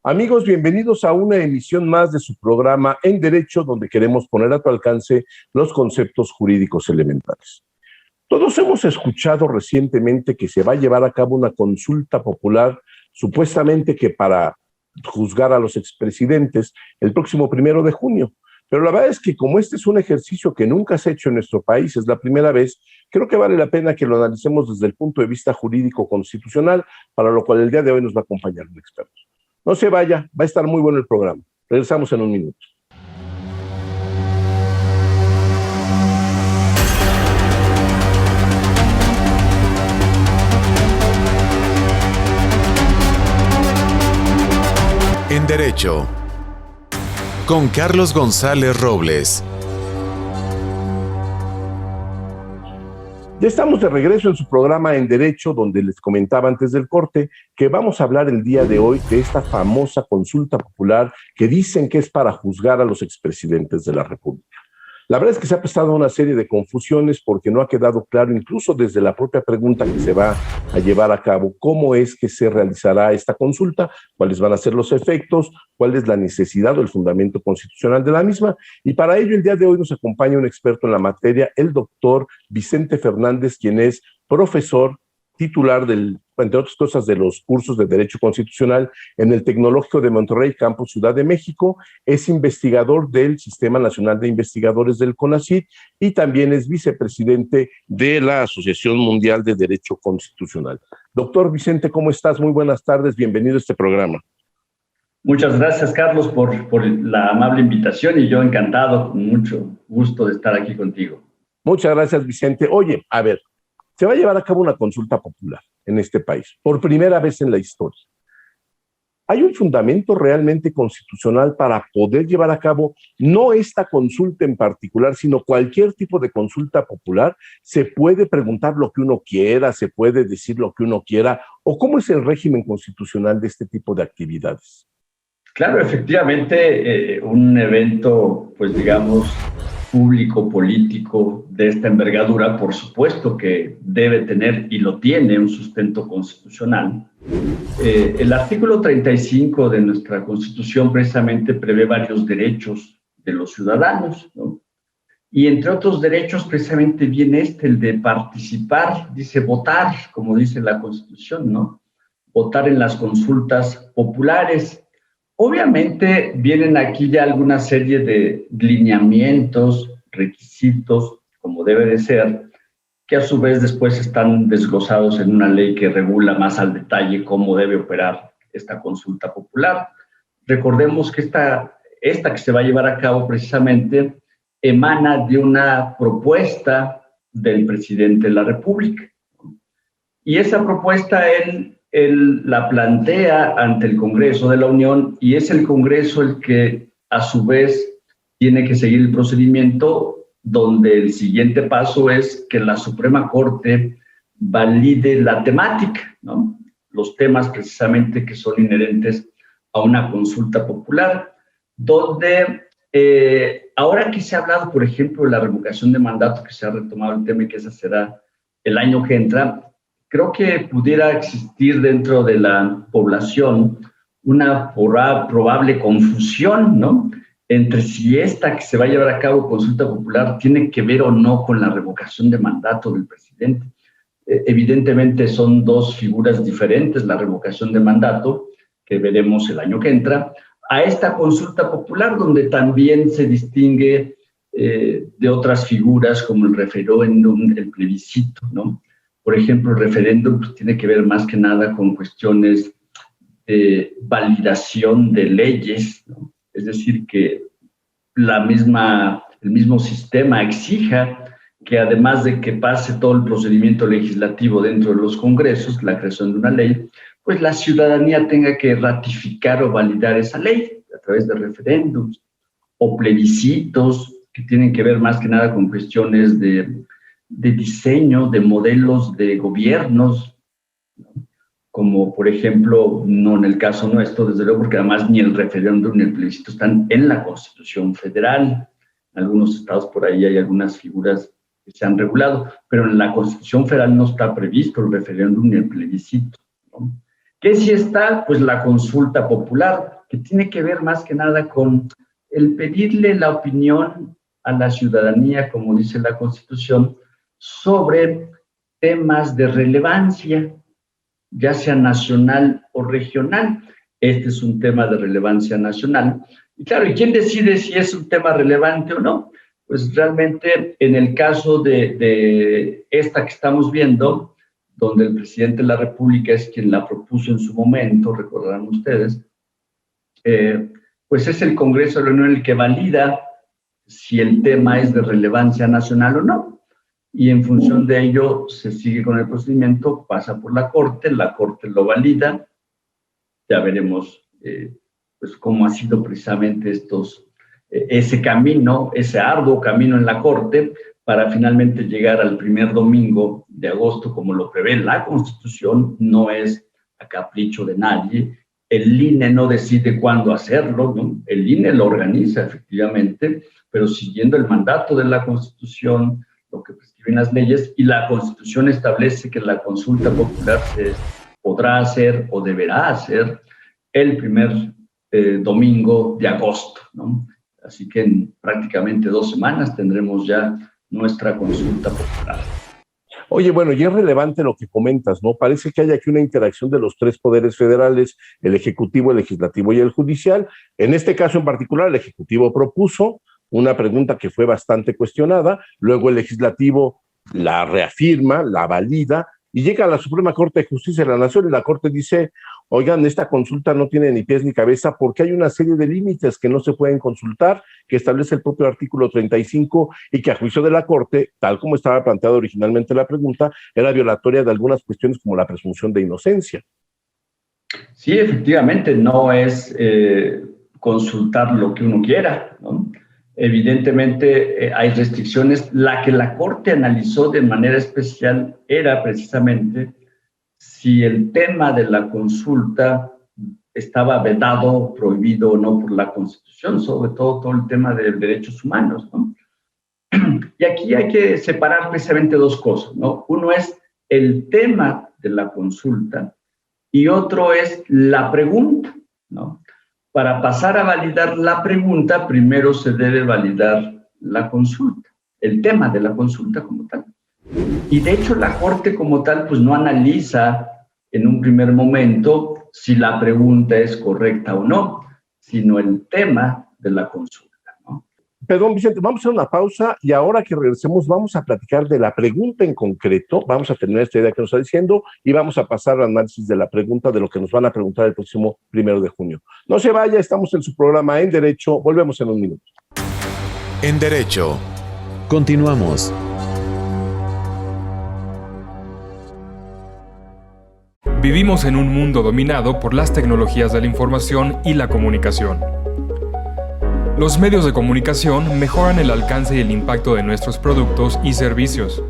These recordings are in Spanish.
Amigos, bienvenidos a una emisión más de su programa En Derecho, donde queremos poner a tu alcance los conceptos jurídicos elementales. Todos hemos escuchado recientemente que se va a llevar a cabo una consulta popular, supuestamente que para juzgar a los expresidentes el próximo 1 de junio. Pero la verdad es que como este es un ejercicio que nunca se ha hecho en nuestro país, es la primera vez, creo que vale la pena que lo analicemos desde el punto de vista jurídico constitucional, para lo cual el día de hoy nos va a acompañar un experto. No se vaya, va a estar muy bueno el programa. Regresamos en un minuto. En Derecho, con Carlos González Robles. Ya estamos de regreso en su programa En Derecho, donde les comentaba antes del corte que vamos a hablar el día de hoy de esta famosa consulta popular que dicen que es para juzgar a los expresidentes de la República. La verdad es que se ha prestado una serie de confusiones porque no ha quedado claro, incluso desde la propia pregunta que se va a llevar a cabo, cómo es que se realizará esta consulta, cuáles van a ser los efectos, cuál es la necesidad o el fundamento constitucional de la misma. Y para ello, el día de hoy nos acompaña un experto en la materia, el doctor Vicente Fernández, quien es profesor titular entre otras cosas, de los cursos de Derecho Constitucional en el Tecnológico de Monterrey, Campus Ciudad de México, es investigador del Sistema Nacional de Investigadores del CONACYT y también es vicepresidente de la Asociación Mundial de Derecho Constitucional. Doctor Vicente, ¿cómo estás? Muy buenas tardes, bienvenido a este programa. Muchas gracias, Carlos, por la amable invitación y yo encantado, con mucho gusto de estar aquí contigo. Muchas gracias, Vicente. Oye, a ver, se va a llevar a cabo una consulta popular en este país, por primera vez en la historia. ¿Hay un fundamento realmente constitucional para poder llevar a cabo no esta consulta en particular, sino cualquier tipo de consulta popular? ¿Se puede preguntar lo que uno quiera, se puede decir lo que uno quiera? ¿O cómo es el régimen constitucional de este tipo de actividades? Claro, efectivamente, un evento, pues digamos, público, político de esta envergadura, por supuesto que debe tener y lo tiene un sustento constitucional. El artículo 35 de nuestra Constitución precisamente prevé varios derechos de los ciudadanos, ¿no? Y entre otros derechos precisamente viene el de participar, dice votar, como dice la Constitución, ¿no? Votar en las consultas populares. Obviamente vienen aquí ya alguna serie de lineamientos, requisitos, como debe de ser, que a su vez después están desglosados en una ley que regula más al detalle cómo debe operar esta consulta popular. Recordemos que esta que se va a llevar a cabo precisamente emana de una propuesta del presidente de la República. Y esa propuesta él la plantea ante el Congreso de la Unión y es el Congreso el que a su vez tiene que seguir el procedimiento, donde el siguiente paso es que la Suprema Corte valide la temática, ¿no? Los temas precisamente que son inherentes a una consulta popular, donde ahora que se ha hablado, por ejemplo, de la revocación de mandato, que se ha retomado el tema y que ese será el año que entra, creo que pudiera existir dentro de la población una probable confusión, ¿no?, entre si esta que se va a llevar a cabo consulta popular tiene que ver o no con la revocación de mandato del presidente. Evidentemente son dos figuras diferentes, la revocación de mandato, que veremos el año que entra, a esta consulta popular, donde también se distingue de otras figuras como el referéndum, el plebiscito, ¿no? Por ejemplo, el referéndum pues, tiene que ver más que nada con cuestiones de validación de leyes, ¿no? Es decir, que el mismo sistema exija que además de que pase todo el procedimiento legislativo dentro de los congresos, la creación de una ley, pues la ciudadanía tenga que ratificar o validar esa ley a través de referéndums o plebiscitos que tienen que ver más que nada con cuestiones de diseño, de modelos de gobiernos, ¿no? Como por ejemplo, no en el caso nuestro, desde luego, porque además ni el referéndum ni el plebiscito están en la Constitución Federal. En algunos estados por ahí hay algunas figuras que se han regulado, pero en la Constitución Federal no está previsto el referéndum ni el plebiscito, ¿no? ¿Qué sí está? Pues la consulta popular. que tiene que ver más que nada con el pedirle la opinión a la ciudadanía, como dice la Constitución, sobre temas de relevancia, ya sea nacional o regional. Este es un tema de relevancia nacional. Y claro, ¿y quién decide si es un tema relevante o no? Pues realmente en el caso de esta que estamos viendo, donde el presidente de la República es quien la propuso en su momento, recordarán ustedes, pues es el Congreso de la Unión el que valida si el tema es de relevancia nacional o no. Y en función de ello se sigue con el procedimiento, pasa por la Corte lo valida, ya veremos pues cómo ha sido precisamente ese camino, ese arduo camino en la Corte, para finalmente llegar al primer domingo de agosto, como lo prevé la Constitución. No es a capricho de nadie. El INE no decide cuándo hacerlo, ¿no? El INE lo organiza efectivamente, pero siguiendo el mandato de la Constitución, lo que prescriben las leyes, y la Constitución establece que la consulta popular se podrá hacer o deberá hacer el primer domingo de agosto, ¿no? Así que en prácticamente 2 semanas tendremos ya nuestra consulta popular. Oye, bueno, y es relevante lo que comentas, ¿no? Parece que hay aquí una interacción de los 3 poderes federales, el Ejecutivo, el Legislativo y el Judicial. En este caso en particular, el Ejecutivo propuso una pregunta que fue bastante cuestionada, luego el Legislativo la reafirma, la valida, y llega a la Suprema Corte de Justicia de la Nación, y la Corte dice: oigan, esta consulta no tiene ni pies ni cabeza porque hay una serie de límites que no se pueden consultar, que establece el propio artículo 35 y que a juicio de la Corte, tal como estaba planteada originalmente la pregunta, era violatoria de algunas cuestiones como la presunción de inocencia. Sí, efectivamente, no es consultar lo que uno quiera, ¿no? Evidentemente hay restricciones. La que la Corte analizó de manera especial era precisamente si el tema de la consulta estaba vedado, prohibido o no por la Constitución, sobre todo el tema de derechos humanos, ¿no? Y aquí hay que separar precisamente 2 cosas, ¿no? Uno es el tema de la consulta y otro es la pregunta, ¿no? Para pasar a validar la pregunta, primero se debe validar la consulta, el tema de la consulta como tal. Y de hecho la Corte como tal pues no analiza en un primer momento si la pregunta es correcta o no, sino el tema de la consulta, ¿no? Perdón, Vicente, vamos a hacer una pausa y ahora que regresemos vamos a platicar de la pregunta en concreto, vamos a tener esta idea que nos está diciendo y vamos a pasar al análisis de la pregunta, de lo que nos van a preguntar el próximo 1 de junio. No se vaya, estamos en su programa En Derecho, volvemos en un minuto. En Derecho. Continuamos. Vivimos en un mundo dominado por las tecnologías de la información y la comunicación. Los medios de comunicación mejoran el alcance y el impacto de nuestros productos y servicios.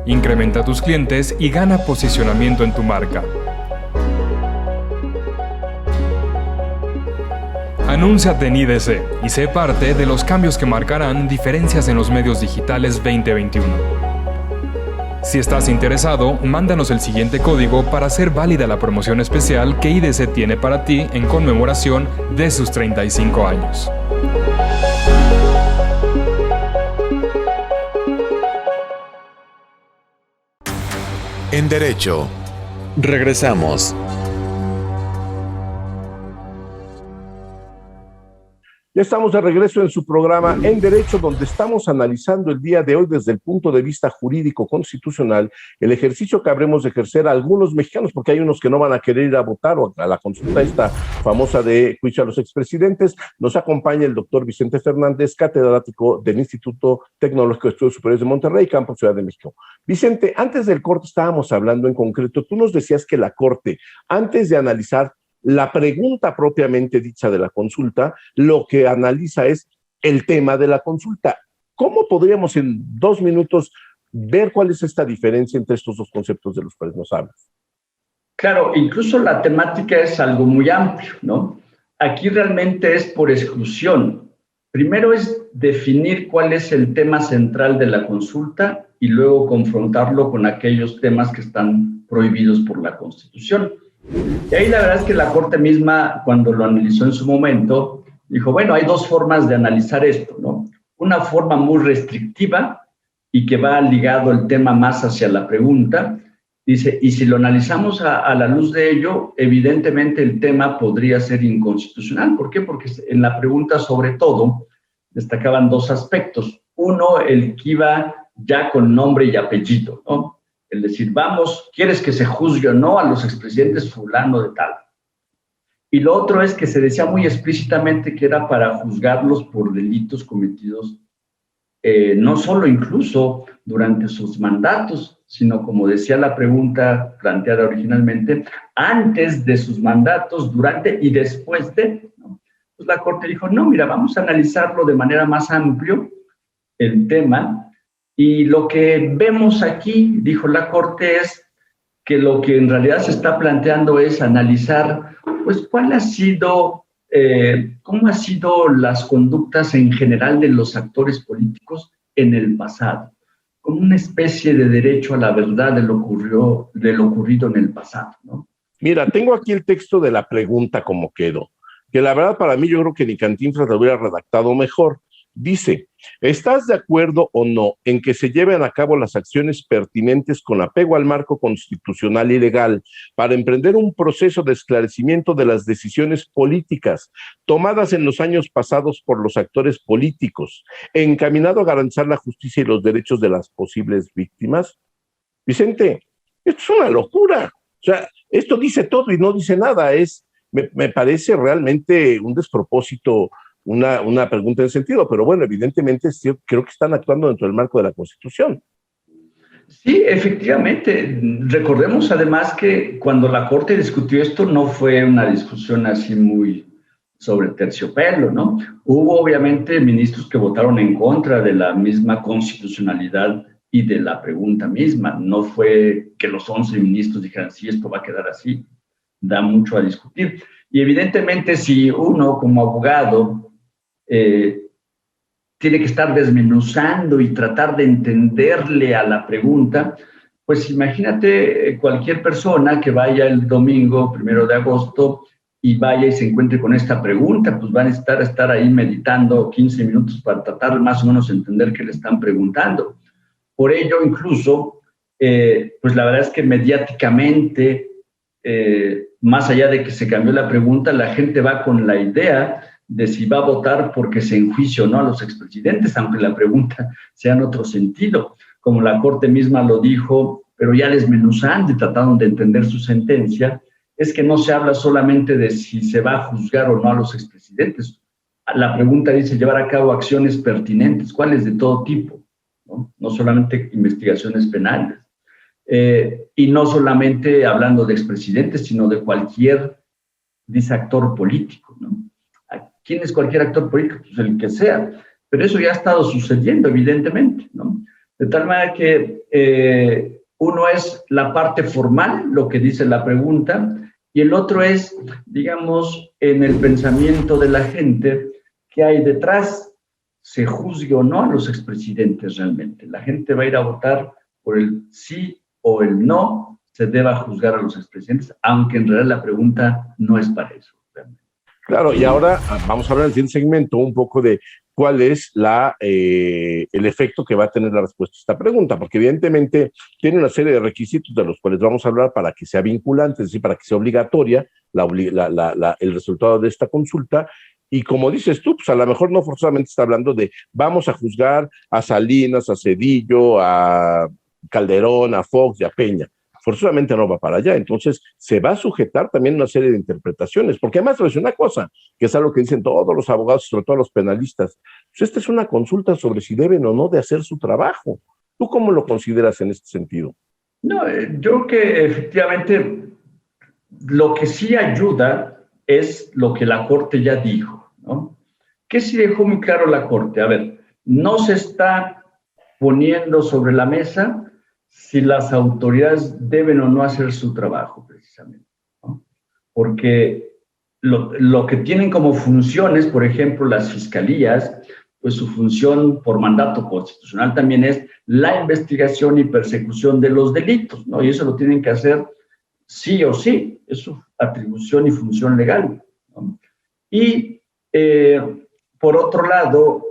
Incrementa tus clientes y gana posicionamiento en tu marca. Anúnciate en IDC y sé parte de los cambios que marcarán diferencias en los medios digitales 2021. Si estás interesado, mándanos el siguiente código para hacer válida la promoción especial que IDC tiene para ti en conmemoración de sus 35 años. En Derecho. Regresamos. Ya estamos de regreso en su programa En Derecho, donde estamos analizando el día de hoy desde el punto de vista jurídico constitucional el ejercicio que habremos de ejercer a algunos mexicanos, porque hay unos que no van a querer ir a votar o a la consulta esta famosa de juicio a los expresidentes. Nos acompaña el doctor Vicente Fernández, catedrático del Instituto Tecnológico de Estudios Superiores de Monterrey, Campus Ciudad de México. Vicente, antes del corte estábamos hablando en concreto, tú nos decías que la Corte, antes de analizar la pregunta propiamente dicha de la consulta, lo que analiza es el tema de la consulta. ¿Cómo podríamos en 2 minutos ver cuál es esta diferencia entre estos 2 conceptos de los cuales nos hablas? Claro, incluso la temática es algo muy amplio, ¿no? Aquí realmente es por exclusión. Primero es definir cuál es el tema central de la consulta y luego confrontarlo con aquellos temas que están prohibidos por la Constitución. Y ahí la verdad es que la Corte misma, cuando lo analizó en su momento, dijo, bueno, hay dos formas de analizar esto, ¿no? Una forma muy restrictiva y que va ligado el tema más hacia la pregunta. Dice, y si lo analizamos a la luz de ello, evidentemente el tema podría ser inconstitucional. ¿Por qué? Porque en la pregunta, sobre todo, destacaban dos aspectos. Uno, el que iba ya con nombre y apellido, ¿no? El decir, vamos, ¿quieres que se juzgue o no a los expresidentes fulano de tal? Y lo otro es que se decía muy explícitamente que era para juzgarlos por delitos cometidos no solo incluso durante sus mandatos, sino, como decía la pregunta planteada originalmente, antes de sus mandatos, durante y después de, ¿no? Pues la Corte dijo, no, mira, vamos a analizarlo de manera más amplia, el tema, y lo que vemos aquí, dijo la Corte, es que lo que en realidad se está planteando es analizar, pues, cuál ha sido, cómo han sido las conductas en general de los actores políticos en el pasado, como una especie de derecho a la verdad de lo ocurrido en el pasado, ¿no? Mira, tengo aquí el texto de la pregunta como quedó, que la verdad para mí yo creo que ni Cantinflas lo hubiera redactado mejor. Dice, ¿estás de acuerdo o no en que se lleven a cabo las acciones pertinentes con apego al marco constitucional y legal para emprender un proceso de esclarecimiento de las decisiones políticas tomadas en los años pasados por los actores políticos, encaminado a garantizar la justicia y los derechos de las posibles víctimas? Vicente, esto es una locura. O sea, esto dice todo y no dice nada. Me parece realmente un despropósito. Una pregunta en ese sentido, pero bueno, evidentemente sí, creo que están actuando dentro del marco de la Constitución. Sí, efectivamente. Recordemos además que cuando la Corte discutió esto no fue una discusión así muy sobre terciopelo, ¿no? Hubo obviamente ministros que votaron en contra de la misma constitucionalidad y de la pregunta misma. No fue que los 11 ministros dijeran, sí, esto va a quedar así. Da mucho a discutir. Y evidentemente si uno como abogado tiene que estar desmenuzando y tratar de entenderle a la pregunta, pues imagínate cualquier persona que vaya el domingo 1 de agosto y vaya y se encuentre con esta pregunta, pues van a estar ahí meditando 15 minutos para tratar más o menos entender qué le están preguntando. Por ello, incluso, pues la verdad es que mediáticamente, más allá de que se cambió la pregunta, la gente va con la idea de si va a votar porque se enjuicia o no a los expresidentes, aunque la pregunta sea en otro sentido, como la Corte misma lo dijo, pero ya desmenuzando y tratando de entender su sentencia, es que no se habla solamente de si se va a juzgar o no a los expresidentes. La pregunta dice llevar a cabo acciones pertinentes, ¿cuáles? De todo tipo, ¿no? No solamente investigaciones penales. Y no solamente hablando de expresidentes, sino de cualquier actor político, ¿no? ¿Quién es cualquier actor político? Pues el que sea. Pero eso ya ha estado sucediendo, evidentemente, ¿no? De tal manera que uno es la parte formal, lo que dice la pregunta, y el otro es, digamos, en el pensamiento de la gente, ¿qué hay detrás? ¿Se juzgue o no a los expresidentes realmente? La gente va a ir a votar por el sí o el no, se deba juzgar a los expresidentes, aunque en realidad la pregunta no es para eso, realmente. Claro, y ahora vamos a hablar en el siguiente segmento un poco de cuál es el efecto que va a tener la respuesta a esta pregunta, porque evidentemente tiene una serie de requisitos de los cuales vamos a hablar para que sea vinculante, es decir, para que sea obligatoria el resultado de esta consulta. Y como dices tú, pues a lo mejor no forzosamente está hablando de vamos a juzgar a Salinas, a Zedillo, a Calderón, a Fox y a Peña. Forzosamente no va para allá, entonces se va a sujetar también una serie de interpretaciones, porque además es una cosa, que es algo que dicen todos los abogados, sobre todo los penalistas, pues esta es una consulta sobre si deben o no de hacer su trabajo. ¿Tú cómo lo consideras en este sentido? No, yo creo que efectivamente lo que sí ayuda es lo que la Corte ya dijo, ¿no? ¿Qué sí dejó muy claro la Corte? A ver, no se está poniendo sobre la mesa si las autoridades deben o no hacer su trabajo, precisamente, ¿no? Porque lo que tienen como funciones, por ejemplo, las fiscalías, pues su función por mandato constitucional también es la investigación y persecución de los delitos, ¿no? Y eso lo tienen que hacer sí o sí, es su atribución y función legal, ¿no? Y por otro lado,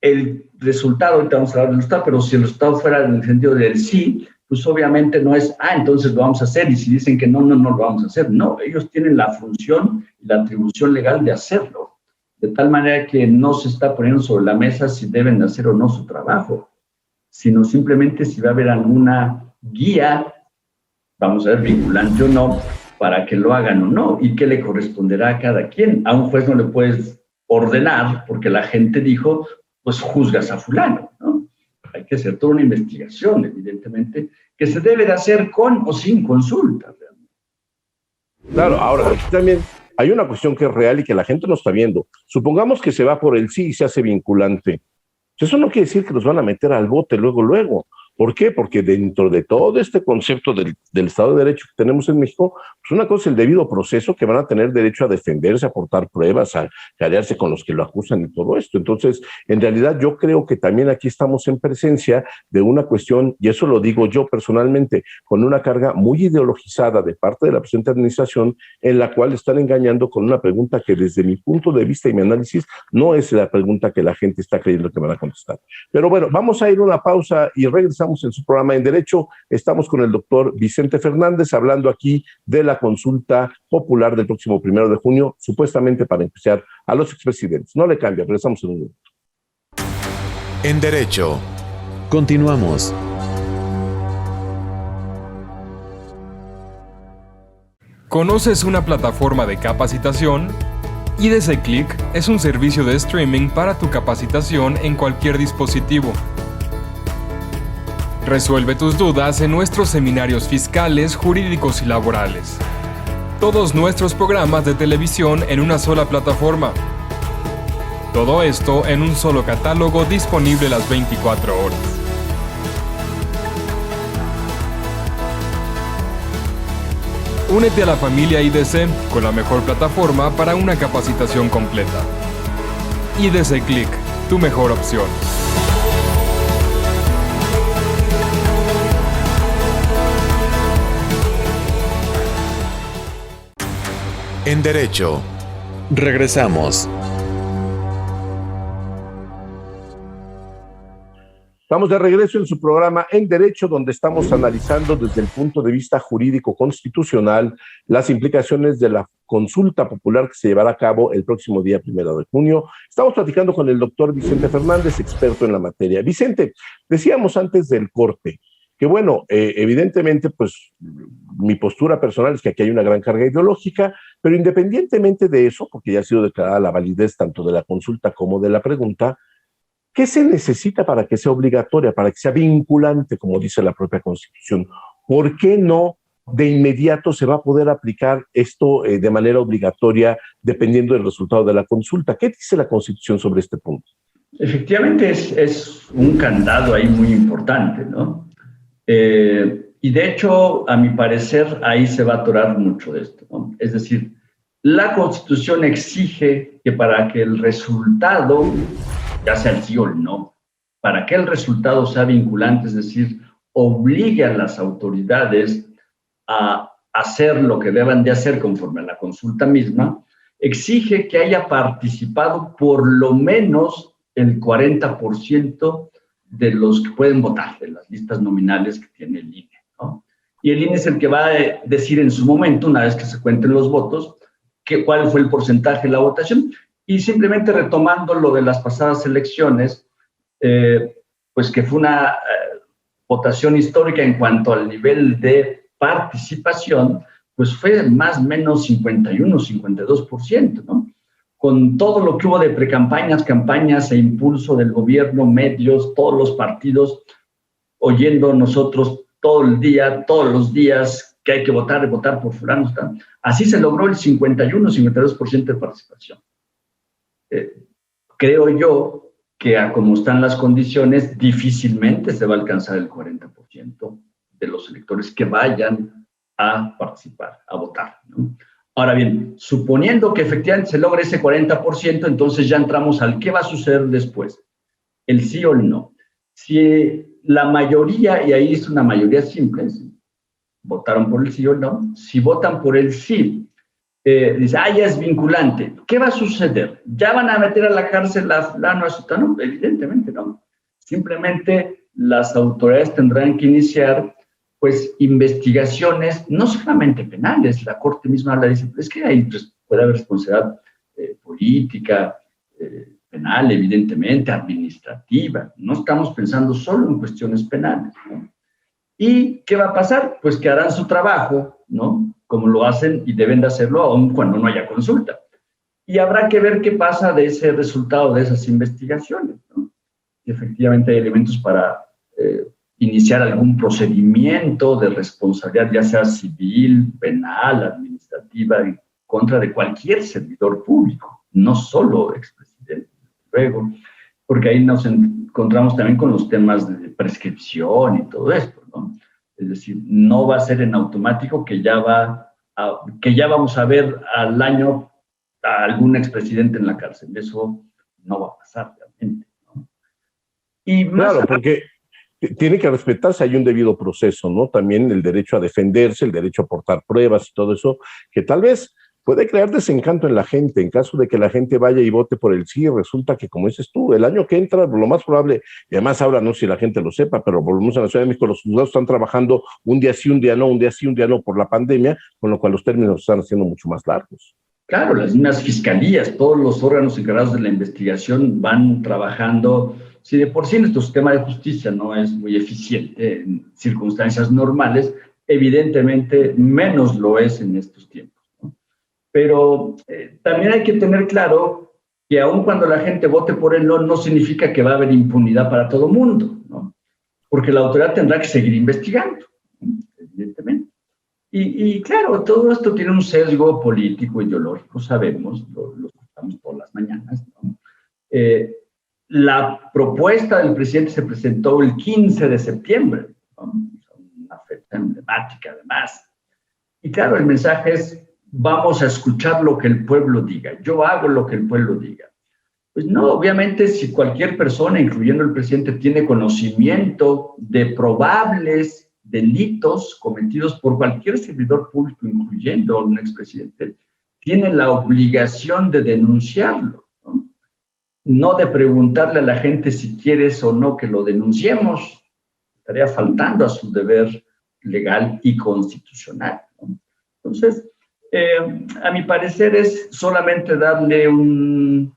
el resultado, ahorita vamos a hablar del resultado, pero si el resultado fuera en el sentido del sí, pues obviamente no es, entonces lo vamos a hacer, y si dicen que no lo vamos a hacer. No, ellos tienen la función y la atribución legal de hacerlo, de tal manera que no se está poniendo sobre la mesa si deben hacer o no su trabajo, sino simplemente si va a haber alguna guía, vamos a ver, vinculante o no, para que lo hagan o no, y qué le corresponderá a cada quien. A un juez no le puedes ordenar, porque la gente dijo, pues juzgas a fulano, ¿no? Hay que hacer toda una investigación, evidentemente, que se debe de hacer con o sin consulta. Claro, ahora, aquí también hay una cuestión que es real y que la gente no está viendo. Supongamos que se va por el sí y se hace vinculante. Eso no quiere decir que los van a meter al bote luego. ¿Por qué? Porque dentro de todo este concepto del Estado de Derecho que tenemos en México, pues una cosa es el debido proceso, que van a tener derecho a defenderse, a aportar pruebas, a carearse con los que lo acusan y todo esto. Entonces, en realidad yo creo que también aquí estamos en presencia de una cuestión, y eso lo digo yo personalmente, con una carga muy ideologizada de parte de la presente administración, en la cual están engañando con una pregunta que desde mi punto de vista y mi análisis no es la pregunta que la gente está creyendo que van a contestar. Pero bueno, vamos a ir a una pausa y regresamos en su programa En Derecho. Estamos con el doctor Vicente Fernández hablando aquí de la consulta popular del próximo 1 de junio, supuestamente para enjuiciar a los expresidentes. No le cambia, regresamos en un minuto. En Derecho. Continuamos. ¿Conoces una plataforma de capacitación? IDC Click es un servicio de streaming para tu capacitación en cualquier dispositivo. Resuelve tus dudas en nuestros seminarios fiscales, jurídicos y laborales. Todos nuestros programas de televisión en una sola plataforma. Todo esto en un solo catálogo disponible las 24 horas. Únete a la familia IDC con la mejor plataforma para una capacitación completa. IDC Click, tu mejor opción. En Derecho. Regresamos. Estamos de regreso en su programa En Derecho, donde estamos analizando desde el punto de vista jurídico constitucional las implicaciones de la consulta popular que se llevará a cabo el próximo día 1 de junio. Estamos platicando con el doctor Vicente Fernández, experto en la materia. Vicente, decíamos antes del corte que bueno, evidentemente, pues mi postura personal es que aquí hay una gran carga ideológica, pero independientemente de eso, porque ya ha sido declarada la validez tanto de la consulta como de la pregunta, ¿qué se necesita para que sea obligatoria, para que sea vinculante, como dice la propia Constitución? ¿Por qué no de inmediato se va a poder aplicar esto de manera obligatoria dependiendo del resultado de la consulta? ¿Qué dice la Constitución sobre este punto? Efectivamente es un candado ahí muy importante, ¿no? Y de hecho, a mi parecer, ahí se va a atorar mucho de esto, ¿no? Es decir, la Constitución exige que para que el resultado, ya sea el sí o el no, para que el resultado sea vinculante, es decir, obligue a las autoridades a hacer lo que deban de hacer conforme a la consulta misma, exige que haya participado por lo menos el 40% de los que pueden votar, de las listas nominales que tiene el INE, ¿no? Y el INE es el que va a decir en su momento, una vez que se cuenten los votos, cuál fue el porcentaje de la votación. Y simplemente retomando lo de las pasadas elecciones, pues que fue una votación histórica en cuanto al nivel de participación, pues fue más o menos 51, 52%, ¿no? Con todo lo que hubo de precampañas, campañas e impulso del gobierno, medios, todos los partidos, oyendo nosotros todo el día, todos los días, que hay que votar por fulano. Así se logró el 51, 52% de participación. Creo yo que a como están las condiciones, difícilmente se va a alcanzar el 40% de los electores que vayan a participar, a votar, ¿no? Ahora bien, suponiendo que efectivamente se logre ese 40%, entonces ya entramos al qué va a suceder después, el sí o el no. Si la mayoría, y ahí es una mayoría simple, votaron por el sí o el no. Si votan por el sí, dice, ya es vinculante. ¿Qué va a suceder? ¿Ya van a meter a la cárcel a fulano, a sutano? No, evidentemente no. Simplemente las autoridades tendrán que iniciar pues investigaciones, no solamente penales. La Corte misma habla, dice, es que ahí pues, puede haber responsabilidad política, penal, evidentemente, administrativa. No estamos pensando solo en cuestiones penales, ¿no? ¿Y qué va a pasar? Pues que harán su trabajo, ¿no? Como lo hacen y deben de hacerlo aun cuando no haya consulta. Y habrá que ver qué pasa de ese resultado de esas investigaciones, ¿no? Y efectivamente hay elementos para iniciar algún procedimiento de responsabilidad, ya sea civil, penal, administrativa, en contra de cualquier servidor público, no solo expresidente. Luego, porque ahí nos encontramos también con los temas de prescripción y todo esto, ¿no? Es decir, no va a ser en automático que ya vamos a ver al año a algún expresidente en la cárcel. Eso no va a pasar realmente, ¿no? Y más claro, porque tiene que respetarse, hay un debido proceso, ¿no? También el derecho a defenderse, el derecho a aportar pruebas y todo eso, que tal vez puede crear desencanto en la gente, en caso de que la gente vaya y vote por el sí, resulta que, como dices tú, el año que entra, lo más probable, y además ahora no sé si la gente lo sepa, pero volvemos a la Ciudad de México, los juzgados están trabajando un día sí, un día no, un día sí, un día no, por la pandemia, con lo cual los términos están haciendo mucho más largos. Claro, las mismas fiscalías, todos los órganos encargados de la investigación van trabajando. Si de por sí nuestro sistema de justicia no es muy eficiente en circunstancias normales, evidentemente menos lo es en estos tiempos, ¿no? Pero también hay que tener claro que aun cuando la gente vote por el no, no significa que va a haber impunidad para todo mundo, ¿no? Porque la autoridad tendrá que seguir investigando, ¿no? Evidentemente. Y claro, todo esto tiene un sesgo político, ideológico, sabemos, lo escuchamos por las mañanas, ¿no? La propuesta del presidente se presentó el 15 de septiembre, ¿no? Una fecha emblemática además. Y claro, el mensaje es, vamos a escuchar lo que el pueblo diga, yo hago lo que el pueblo diga. Pues no, obviamente si cualquier persona, incluyendo el presidente, tiene conocimiento de probables delitos cometidos por cualquier servidor público, incluyendo a un expresidente, tiene la obligación de denunciarlo, ¿no? No de preguntarle a la gente si quieres o no que lo denunciemos. Estaría faltando a su deber legal y constitucional, ¿no? Entonces, a mi parecer es solamente darle un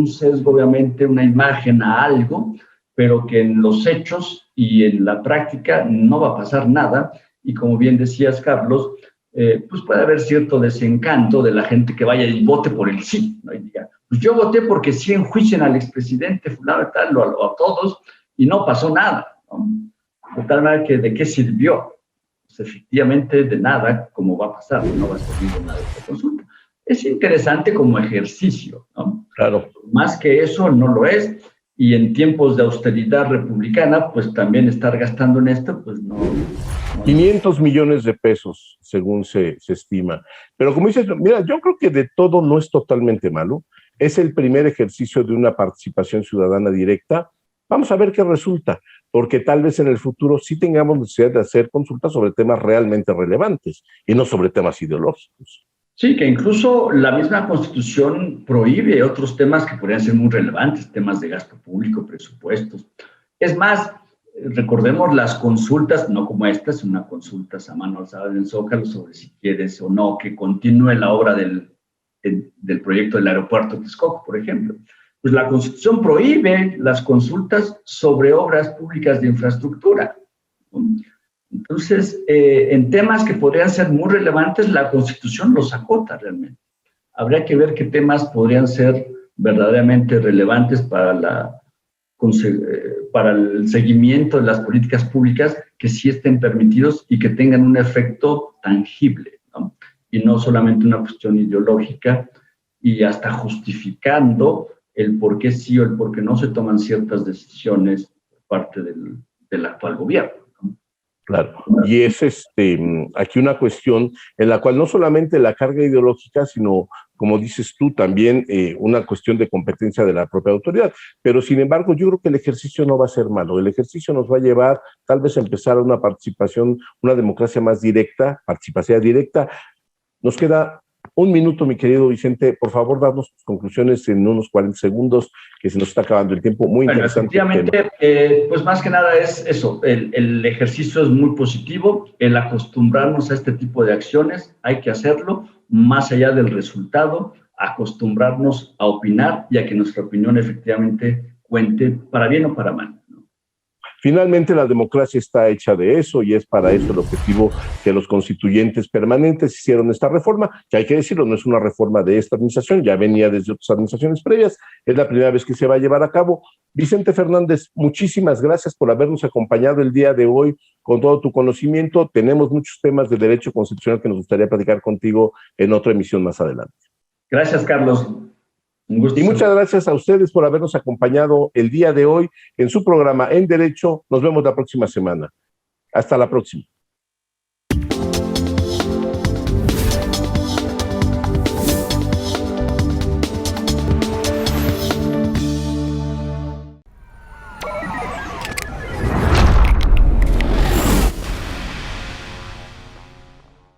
sesgo, obviamente, una imagen a algo, pero que en los hechos y en la práctica no va a pasar nada. Y como bien decías, Carlos, pues puede haber cierto desencanto de la gente que vaya y vote por el sí, ¿no? Y diga, pues yo voté porque sí enjuician al expresidente fulano y tal, o a todos, y no pasó nada, ¿no? De tal manera que, ¿de qué sirvió? Pues efectivamente de nada, como va a pasar, no va a servir de nada esta consulta. Es interesante como ejercicio, ¿no? Claro. Más que eso no lo es. Y en tiempos de austeridad republicana, pues también estar gastando en esto, pues no. 500 millones de pesos, según se estima. Pero como dices, mira, yo creo que de todo no es totalmente malo. Es el primer ejercicio de una participación ciudadana directa. Vamos a ver qué resulta, porque tal vez en el futuro sí tengamos necesidad de hacer consultas sobre temas realmente relevantes y no sobre temas ideológicos. Sí, que incluso la misma Constitución prohíbe otros temas que podrían ser muy relevantes, temas de gasto público, presupuestos. Es más, recordemos las consultas, no como estas, una consulta a mano alzada en el Zócalo sobre si quieres o no que continúe la obra del proyecto del aeropuerto de Texcoco, por ejemplo. Pues la Constitución prohíbe las consultas sobre obras públicas de infraestructura. Entonces, en temas que podrían ser muy relevantes, la Constitución los acota realmente. Habría que ver qué temas podrían ser verdaderamente relevantes para el seguimiento de las políticas públicas que sí estén permitidos y que tengan un efecto tangible, ¿no? Y no solamente una cuestión ideológica y hasta justificando el por qué sí o el por qué no se toman ciertas decisiones por parte del actual gobierno. Claro, y es aquí una cuestión en la cual no solamente la carga ideológica, sino como dices tú, también una cuestión de competencia de la propia autoridad. Pero, sin embargo, yo creo que el ejercicio no va a ser malo. El ejercicio nos va a llevar tal vez a empezar una participación, una democracia más directa, participación directa. Nos queda un minuto, mi querido Vicente. Por favor, danos tus conclusiones en unos 40 segundos, que se nos está acabando el tiempo. Muy interesante. Efectivamente, pues más que nada es eso. El ejercicio es muy positivo. El acostumbrarnos a este tipo de acciones, hay que hacerlo, más allá del resultado, acostumbrarnos a opinar y a que nuestra opinión efectivamente cuente para bien o para mal. Finalmente, la democracia está hecha de eso y es para eso el objetivo que los constituyentes permanentes hicieron esta reforma, que hay que decirlo, no es una reforma de esta administración, ya venía desde otras administraciones previas, es la primera vez que se va a llevar a cabo. Vicente Fernández, muchísimas gracias por habernos acompañado el día de hoy con todo tu conocimiento. Tenemos muchos temas de derecho constitucional que nos gustaría platicar contigo en otra emisión más adelante. Gracias, Carlos. Un gusto. Y muchas gracias a ustedes por habernos acompañado el día de hoy en su programa En Derecho. Nos vemos la próxima semana. Hasta la próxima.